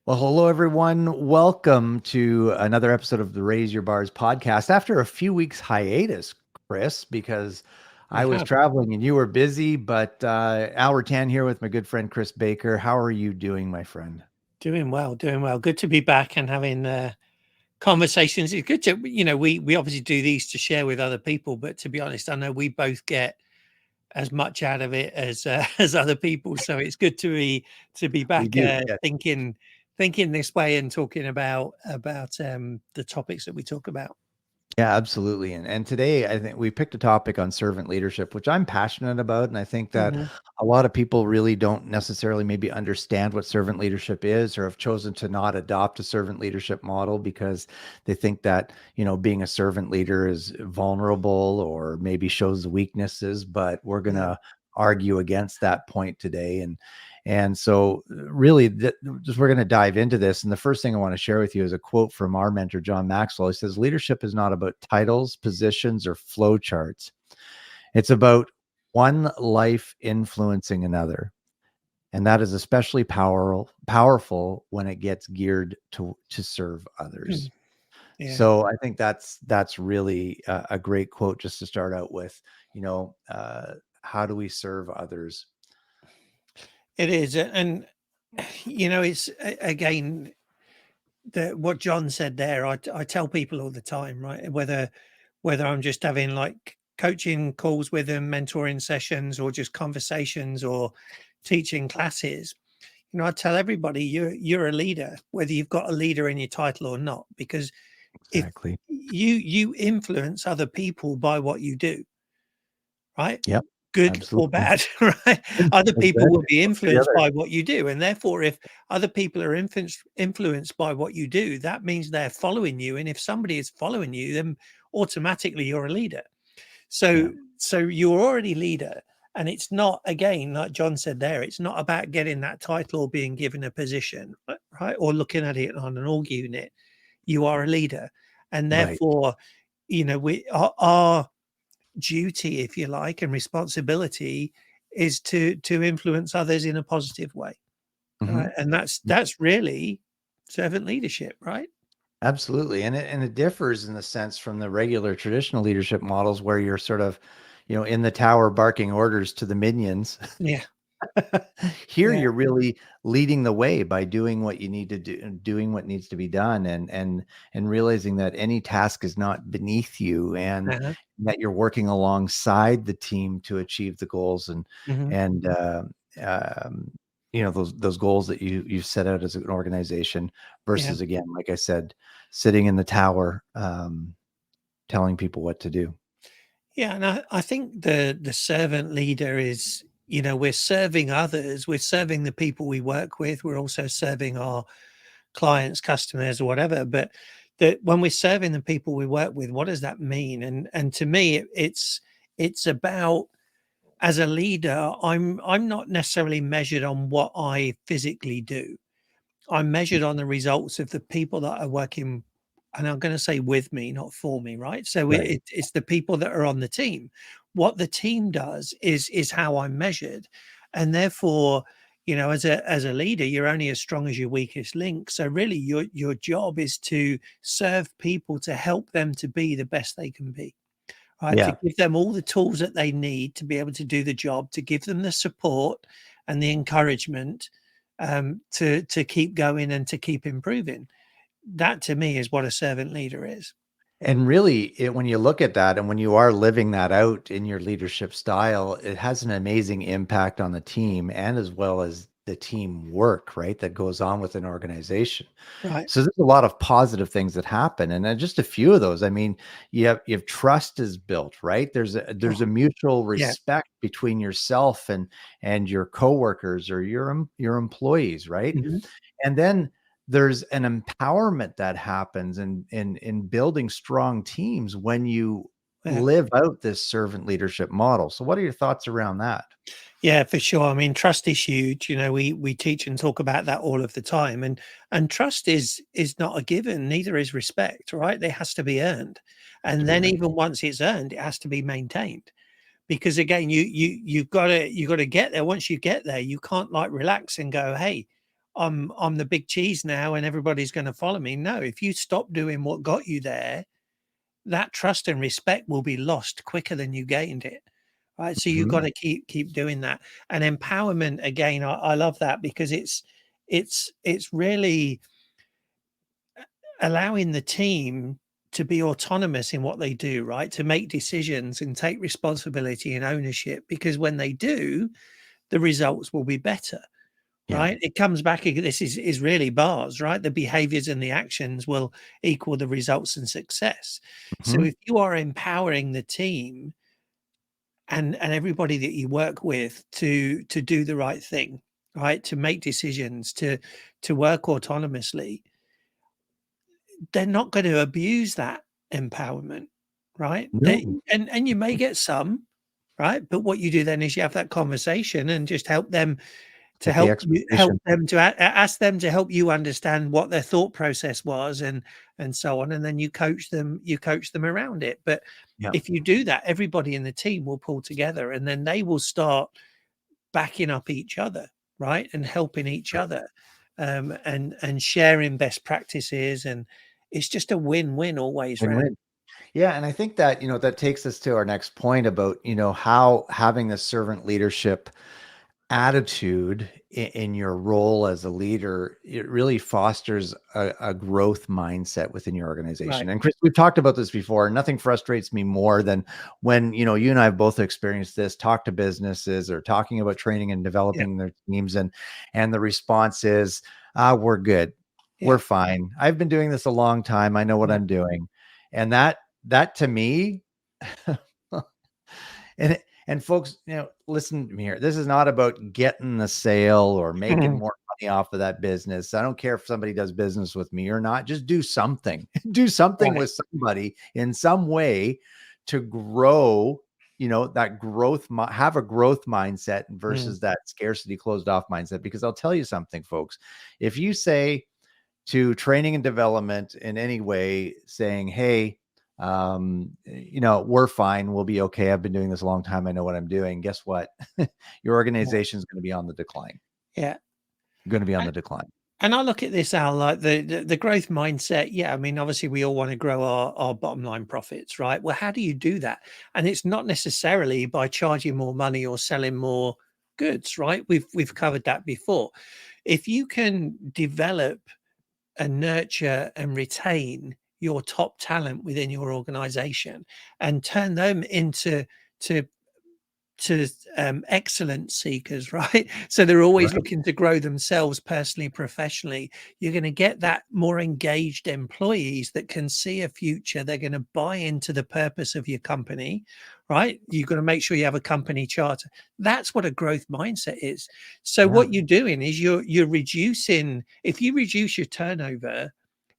Well, hello, everyone. Welcome to another episode of the Raise Your Bars podcast. After a few weeks hiatus, Chris, because We I was have. traveling and you were busy, but Albert Tan here with my good friend Chris Baker. How are you doing, my friend? Doing well, doing well. Good to be back and having conversations. It's good to, we obviously do these to share with other people, but to be honest, I know we both get as much out of it as as other people. So it's good to be We back do. Yeah. thinking this way and talking about the topics that we talk about. Yeah, absolutely. And today I think we picked a topic on servant leadership, which I'm passionate about. And I think that Hmm. a lot of people really don't necessarily maybe understand what servant leadership is or have chosen to not adopt a servant leadership model because they think that, being a servant leader is vulnerable or maybe shows weaknesses, but we're going Yeah. to argue against that point today. And so, really, just we're going to dive into this. And the first thing I want to share with you is a quote from our mentor, John Maxwell. He says, "Leadership is not about titles, positions, or flow charts. It's about one life influencing another. And that is especially powerful when it gets geared to serve Mm. others." Yeah, So I think that's really a great quote just to start out with. How do we serve others? it is. And, it's again, what John said there, I tell people all the time, right? Whether I'm just having like coaching calls with them, mentoring sessions, or just conversations or teaching classes, I tell everybody you're a leader, whether you've got a leader in your title or not, because if Exactly. you influence other people by what you do, right? Yep. Good or Absolutely. bad, right? Yeah, Other people will exactly. be Work influenced together. by what you do. And therefore, if other people are influenced by what you do, that means they're following you. And if somebody is following you, then automatically you're a leader. Yeah. So you're already leader. And it's not, again, like John said there, it's not about getting that title or being given a position, right? Or looking at it on an org unit. You are a leader. And Right. therefore, our duty, if you like, and responsibility is to influence others in a positive way. Mhm. And that's really servant leadership, right? Absolutely. And it differs in the sense from the regular traditional leadership models where you're sort of, in the tower barking orders to the minions. Yeah, Here yeah, you're really leading the way by doing what you need to do, doing what needs to be done, and realizing that any task is not beneath you, and uh-huh. that you're working alongside the team to achieve the goals Hmm. and um, those goals that you've set out as an organization Yeah, versus, again, like I said, sitting in the tower, telling people what to do. yeah. And I think the servant leader is, we're serving others, we're serving the people we work with, we're also serving our clients, customers, or whatever. But that when we're serving the people we work with, what does that mean? And to me, it's about, as a leader, I'm not necessarily measured on what I physically do. I'm measured on the results of the people that are working, and I'm going to say with me, not for me, right? So Right. it's the people that are on the team. What the team does is how I'm measured, and therefore, as a leader, you're only as strong as your weakest link. So really, your job is to serve people, to help them to be the best they can be, right? To Yeah. give them all the tools that they need to be able to do the job, to give them the support and the encouragement, to keep going and to keep improving. That to me is what a servant leader is. And really, when you look at that and when you are living that out in your leadership style, it has an amazing impact on the team and as well as the teamwork, right? That goes on with an organization. Right. So there's a lot of positive things that happen, and then just a few of those. I mean, you have trust is built, right? There's a Oh, mutual yeah. respect between yourself and your coworkers or your employees, right? Mhm. And then there's an empowerment that happens in building strong teams when you Yeah. live out this servant leadership model. So what are your thoughts around that? Yeah, for sure. I mean, trust is huge. We teach and talk about that all of the time. And trust is not a given, neither is respect, right? It has to be earned. To And be then earned. even once it's earned, it has to be maintained. Because again, you've got to get there. Once you get there, you can't like relax and go, hey, I'm the big cheese now and everybody's going to follow me. No, if you stop doing what got you there, that trust and respect will be lost quicker than you gained it. Right. So you've got Mhm. to keep doing that. And empowerment, again, I love that, because it's really allowing the team to be autonomous in what they do, right? To make decisions and take responsibility and ownership, because when they do, the results will be better. Yeah. Right. It comes back. This is really bars, right? The behaviors and the actions will equal the results and success. So Mhm. if you are empowering the team and everybody that you work with to do the right thing, right, to make decisions, to work autonomously, they're not going to abuse that empowerment, right? No. And you may get some, right? But what you do then is you have that conversation and just help them to Set the help expectation. them to ask them to help you understand what their thought process was, and so on, and then you coach them around it. But Yeah. if you do that, everybody in the team will pull together, and then they will start backing up each other, right, and helping each Right. other, and sharing best practices, and it's just a win-win always round. Win-win. Yeah, and I think that, that takes us to our next point about, how having this servant leadership attitude in your role as a leader, it really fosters a growth mindset within your Right. organization. And Chris, we've talked about this before. Nothing frustrates me more than when, you and I have both experienced this, talk to businesses or talking about training and Yeah. developing their teams, and the response is, we're good. We're Yeah. fine. I've been doing this a long time. I know what Yeah. I'm doing. And that to me, and folks, listen to me here. This is not about getting the sale or making Mhm. more money off of that business. I don't care if somebody does business with me or not. Just do something. Do something Right. with somebody in some way to grow, that have a growth mindset Mm. versus that scarcity closed off mindset. Because I'll tell you something, folks. If you say to training and development in any way, saying, hey, we're fine. We'll be okay. I've been doing this a long time. I know what I'm doing. Guess what? Your Yeah. organization is going to be on the decline. Yeah. Going to be on the decline. And I look at this, Al, like the growth mindset. Yeah, I mean, obviously, we all want to grow our bottom line profits, right? Well, how do you do that? And it's not necessarily by charging more money or selling more goods, right? We've covered that before. If you can develop and nurture and retain your top talent within your organization and turn them into to to excellence seekers, right? So they're always Right. looking to grow themselves personally, professionally. You're going to get that more engaged employees that can see a future. They're going to buy into the purpose of your company, right? You've got to make sure you have a company charter. That's what a growth mindset is. So Yeah. what you're doing is you're reducing. If you reduce your turnover,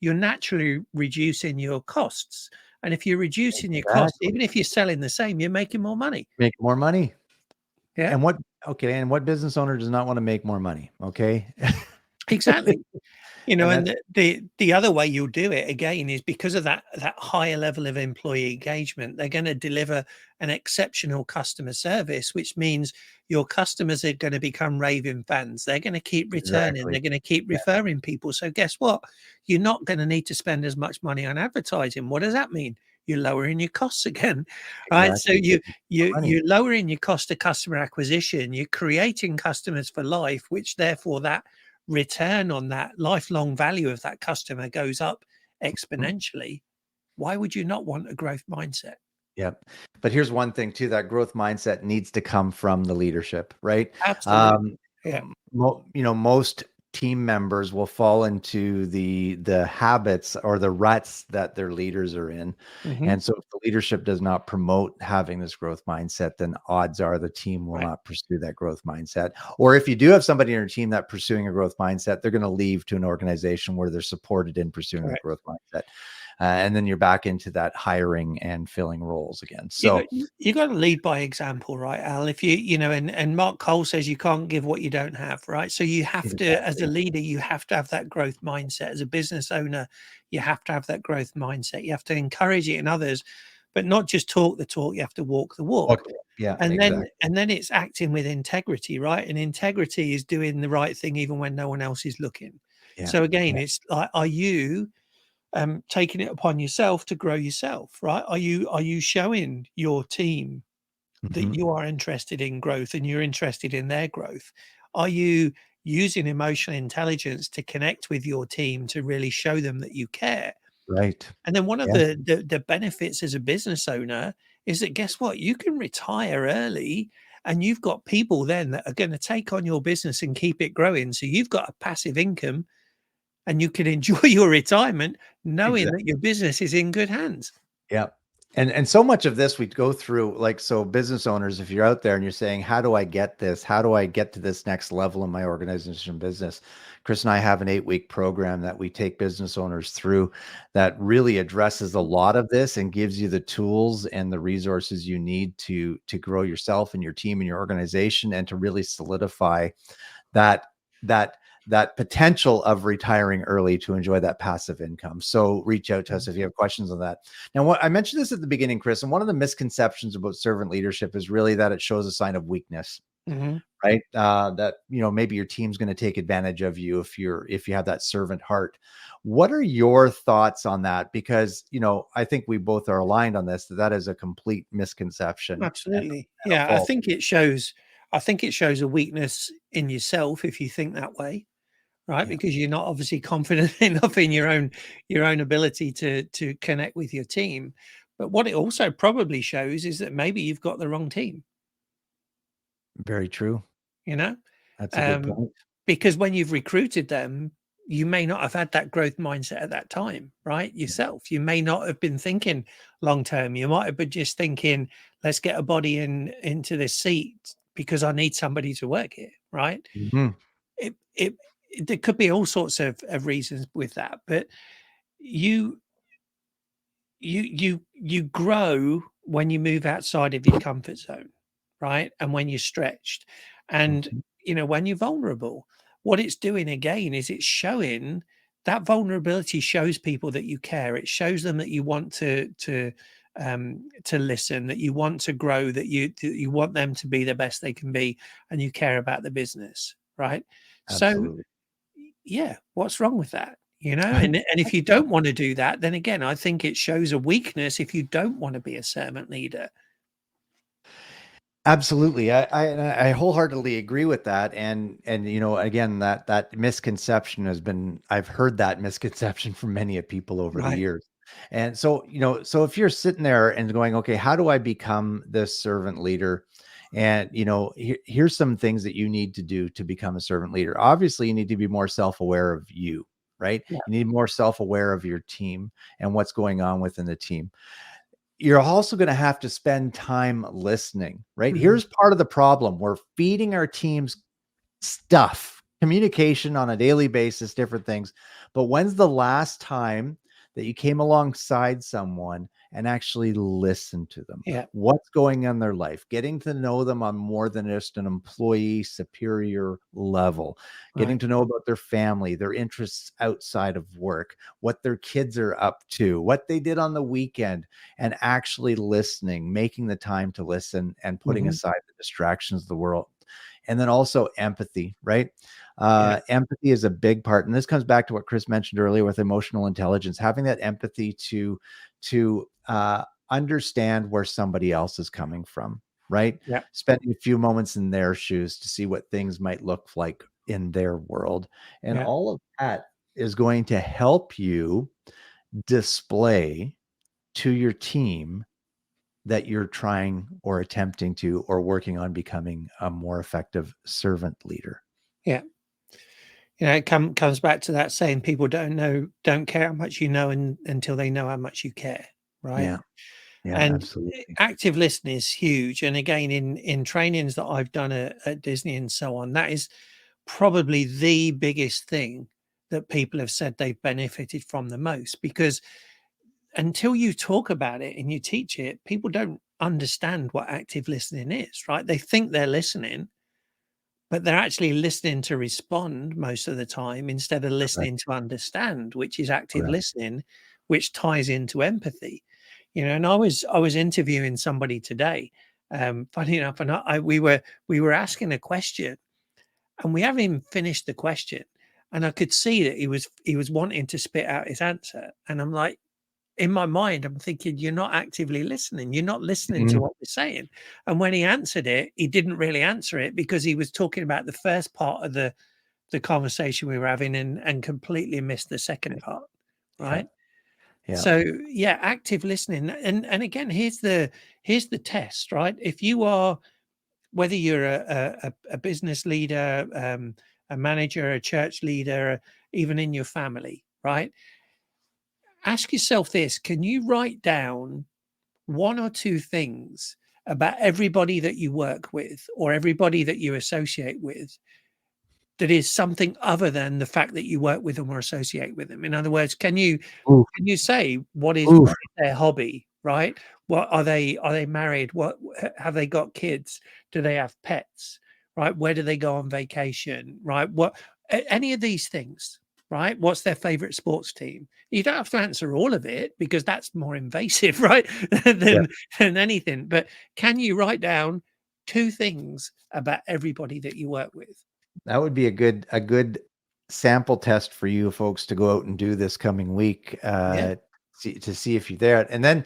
you're naturally reducing your costs. And if you're reducing your costs, Exactly. even if you're selling the same, you're making more money. Make more money. Yeah, And what business owner does not want to make more money? Okay. exactly. And And that's the other way you'll do it again is because of that higher level of employee engagement. They're going to deliver an exceptional customer service, which means your customers are going to become raving fans. They're going to keep returning. exactly. They're going to keep Yeah. referring people. So guess what? You're not going to need to spend as much money on advertising. What does that mean? You're lowering your costs again, right? So Exactly. More money. you're lowering your cost of customer acquisition. You're creating customers for life, which therefore that return on that lifelong value of that customer goes up Mhm. exponentially. Why would you not want a growth mindset? Yep. But here's one thing too, that growth mindset needs to come from the leadership, right? Absolutely. Yeah. Most team members will fall into the habits or the ruts that their leaders are in. Hmm. And so if the leadership does not promote having this growth mindset, then odds are the team will Right. not pursue that growth mindset. Or if you do have somebody in your team that pursuing a growth mindset, they're going to leave to an organization where they're supported in pursuing that Correct. growth mindset. And then you're back into that hiring and filling roles again. You got So you got to lead by example, right, Al? If and Mark Cole says you can't give what you don't have, right? So you have to, as a exactly. leader, you have to have that growth mindset. As a business owner, you have to have that growth mindset. You have to encourage it in others, but not just talk the talk. You have to walk the walk. Okay. Yeah, And exactly. then it's acting with integrity, right? And integrity is doing the right thing even when no one else is looking. Yeah. So again, Yeah. it's like, are you taking it upon yourself to grow yourself, right? Are you showing your team that Mhm. you are interested in growth and you're interested in their growth? Are you using emotional intelligence to connect with your team to really show them that you care? Right. And then one of Yeah. the benefits as a business owner is that, guess what? You can retire early and you've got people then that are going to take on your business and keep it growing. So you've got a passive income and you can enjoy your retirement knowing Exactly. that your business is in good hands. Yeah. And so much of this we go through, like, so business owners, if you're out there and you're saying, how do I get this? How do I get to this next level in my organization business? Chris and I have an 8-week program that we take business owners through that really addresses a lot of this and gives you the tools and the resources you need to grow yourself and your team and your organization and to really solidify that that that potential of retiring early to enjoy that passive income. So reach out to us if you have questions on that. Now, what I mentioned this at the beginning, Chris, and one of the misconceptions about servant leadership is really that it shows a sign of weakness, Mm-hmm. right? That, maybe your team's going to take advantage of you if you have that servant heart. What are your thoughts on that? Because, I think we both are aligned on this, that is a complete misconception and Absolutely. a Yeah, fault. I think it shows a weakness in yourself if you think that way, right? Yeah, Because you're not obviously confident enough in your own ability to connect with your team. But what it also probably shows is that maybe you've got the wrong team, very true. you know? That's a good Um, point. because when you've recruited them, you may not have had that growth mindset at that time, right? Yourself. You may not have been thinking long term. You might have been just thinking, let's get a body into this seat because I need somebody to work here, right? Mhm. It there could be all sorts of reasons with that, but you you grow when you move outside of your comfort zone, right? And when you're stretched, and Mhm. when you're vulnerable, what it's doing again is it's showing that vulnerability shows people that you care. It shows them that you want to listen, that you want to grow, that you want them to be the best they can be, and you care about the business, right? So Absolutely. yeah, what's wrong with that? And if you don't want to do that, then again, I think it shows a weakness if you don't want to be a servant leader. Absolutely. I wholeheartedly agree with that. And again, that misconception I've heard that misconception from many of people over the Right. years. And so, so if you're sitting there and going, okay, how do I become this servant leader? And here's some things that you need to do to become a servant leader. Obviously, you need to be more self-aware of you, right? Yeah. You need more self-aware of your team and what's going on within the team. You're also going to have to spend time listening, right? Mhm. Here's part of the problem. We're feeding our teams stuff, communication on a daily basis, different things. But when's the last time that you came alongside someone and actually listened to them? Yeah. What's going on in their life? Getting to know them on more than just an employee superior level, getting Right. to know about their family, their interests outside of work, what their kids are up to, what they did on the weekend, and actually listening, making the time to listen and putting Mhm. aside the distractions of the world. And then also empathy, right? Yeah. Empathy is a big part, and this comes back to what Chris mentioned earlier with emotional intelligence, having that empathy to understand where somebody else is coming from, right? Yeah. Spending a few moments in their shoes to see what things might look like in their world. And Yeah. all of that is going to help you display to your team that you're trying or attempting to or working on becoming a more effective servant leader. Yeah. It comes back to that saying, people don't care how much you know until they know how much you care, right? Yeah. Yeah, And absolutely. active listening is huge. And again, in trainings that I've done at Disney and so on, that is probably the biggest thing that people have said they've benefited from the most, because until you talk about it and you teach it, people don't understand what active listening is, right? They think they're listening, but they're actually listening to respond most of the time instead of Correct. listening to understand, which is active Correct. listening, which ties into empathy. And I was interviewing somebody today, funny enough, and we were asking a question, and we haven't even finished the question, and I could see that he was wanting to spit out his answer, and I'm like, in my mind, I'm thinking, you're not actively listening. You're not listening to Mhm. what we're saying. And when he answered it, he didn't really answer it because he was talking about the first part of the conversation we were having and completely missed the second part. Yeah. Right. Yeah. So yeah, active listening. And again, here's the test, right? If you are, whether you're a business leader, a manager, a church leader, even in your family, right? Ask yourself this: can you write down one or two things about everybody that you work with or everybody that you associate with that is something other than the fact that you work with them or associate with them? In other words, can you Oof. can you say what is Oof. their hobby, right? What are they married? What have they got kids? Do they have pets? Right? Where do they go on vacation? Right? What any of these things, right? What's their favorite sports team? You don't have to answer all of it because that's more invasive, right? Yeah. than anything. But can you write down two things about everybody that you work with? That would be a good sample test for you folks to go out and do this coming week, Yeah. to see if you're there. And then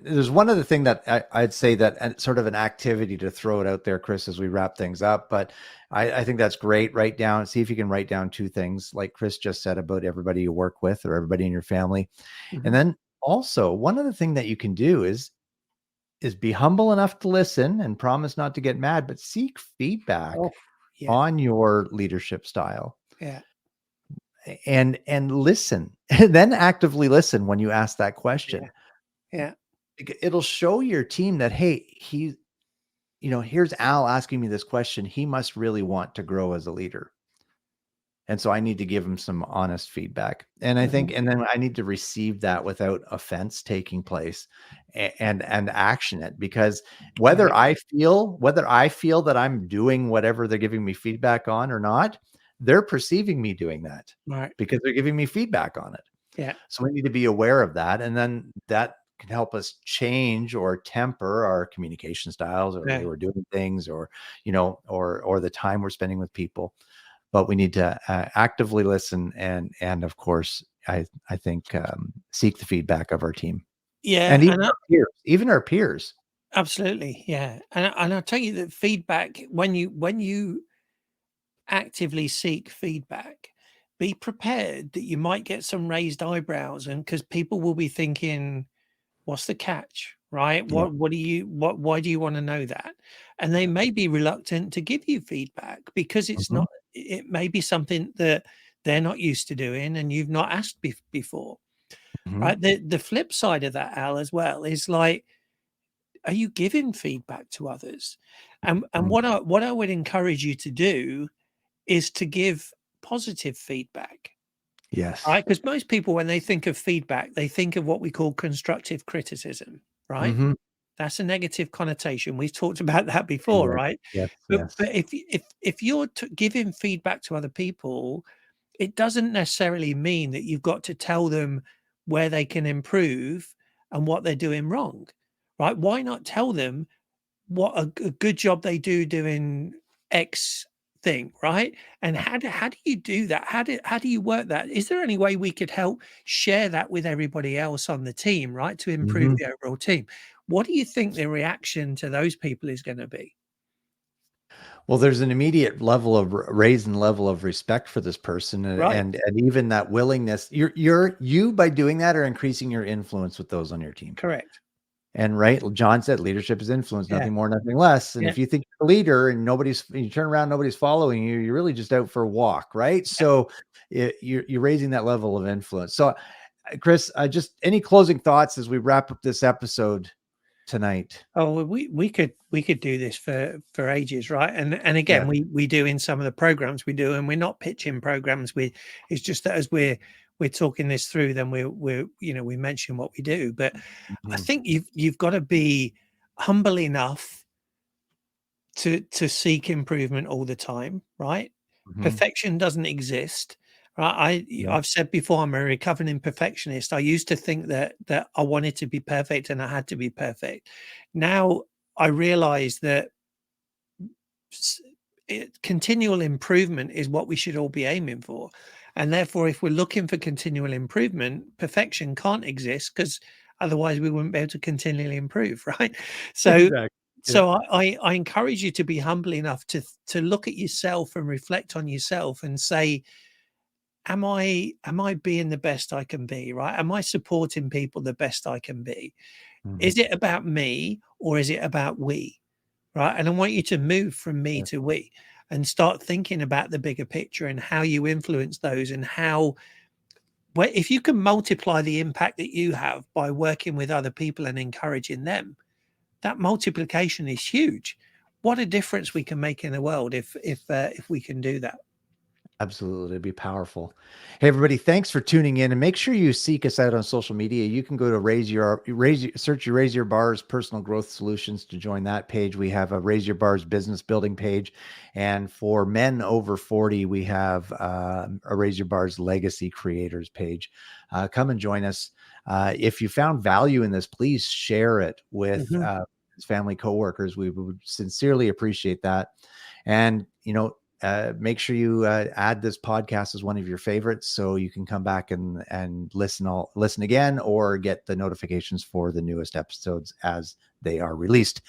there's one other thing that I'd say that sort of an activity to throw it out there, Chris, as we wrap things up. But I think that's great. Write down, see if you can write down two things, like Chris just said, about everybody you work with or everybody in your family. And Mhm. then also one other thing that you can do is be humble enough to listen and promise not to get mad, but seek Oh, feedback yeah. on your leadership style, Yeah. and listen. And then actively listen when you ask that Yeah. question. Yeah. It'll show your team that, hey, here's Al asking me this question. He must really want to grow as a leader. And so I need to give him some honest feedback. And I think, Mhm. and then I need to receive that without offense taking place, and action it, because whether Right. I feel that I'm doing whatever they're giving me feedback on or not, they're perceiving me doing that Right. because they're giving me feedback on it. Yeah. So we need to be aware of that. And then that can help us change or temper our communication styles or the way Yeah. we're doing things, or, or the time we're spending with people. But we need to actively listen, and of course, I think, seek the feedback of our team Yeah. and even And our peers, even our peers. absolutely. Yeah. And I'll tell you that feedback, when you actively seek feedback, be prepared that you might get some raised eyebrows, and because people will be thinking, what's the catch? Right? Yeah, Why do you want to know that? And they yeah. may be reluctant to give you feedback because it's Mhm, not, it may be something that they're not used to doing and you've not asked before. mhm, Right. The flip side of that, Al, as well, is like, are you giving feedback to others? And mhm. what I would encourage you to do is to give positive feedback. Yes. Right. Because most people, when they think of feedback, they think of what we call constructive criticism. Right. Mhm. That's a negative connotation. We've talked about that before, Yes, right? yes, But yes. if you're giving feedback to other people, it doesn't necessarily mean that you've got to tell them where they can improve and what they're doing wrong, right? Why not tell them what a good job they do doing X thing, right? And Yeah. how do you do that? How do you work that? Is there any way we could help share that with everybody else on the team, right, to improve Mhm. the overall team? What do you think the reaction to those people is going to be? Well, there's an immediate level of raise and level of respect for this person, and Right. and even that willingness. You by doing that are increasing your influence with those on your team. Correct. And right, John said leadership is influence, Yeah. nothing more, nothing less. And Yeah. if you think you're a leader and you turn around, nobody's following you, you're really just out for a walk, right? Yeah. So you're raising that level of influence. So, Chris, just any closing thoughts as we wrap up this episode tonight? Oh, well, we could do this for ages, right? And Yeah. again, we do in some of the programs we do, and we're not pitching programs. It's just that as we're talking this through, then we mention what we do. But I Mhm, think you've got to be humble enough to seek improvement all the time, right? mhm. Perfection doesn't exist. Right. Yeah. I've said before, I'm a recovering perfectionist. I used to think that I wanted to be perfect and I had to be perfect. Now I realized that continual improvement is what we should all be aiming for. And therefore, if we're looking for continual improvement, perfection can't exist, because otherwise we wouldn't be able to continually improve, right? So Exactly. Yeah. so I encourage you to be humble enough to look at yourself and reflect on yourself and say, am I being the best I can be, right? Am I supporting people the best I can be? Mhm. Is it about me, or is it about we? Right. And I want you to move from me Yeah. to we, and start thinking about the bigger picture and how you influence those, and how, well, if you can multiply the impact that you have by working with other people and encouraging them, that multiplication is huge. What a difference we can make in the world if we can do that. Absolutely. It'd be powerful. Hey, everybody, thanks for tuning in, and make sure you seek us out on social media. You can go to search your Raise Your Bars Personal Growth Solutions to join that page. We have a Raise Your Bars business building page. And for men over 40, we have a Raise Your Bars Legacy Creators page. Come and join us. If you found value in this, please share it with Mhm. family coworkers. We would sincerely appreciate that. And, make sure you add this podcast as one of your favorites, so you can come back and listen again, or get the notifications for the newest episodes as they are released.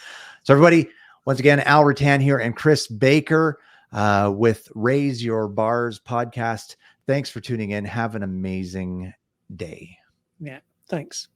So everybody, once again, Al Rattan here and Chris Baker with Raise Your Bars podcast. Thanks for tuning in. Have an amazing day. Yeah. Thanks.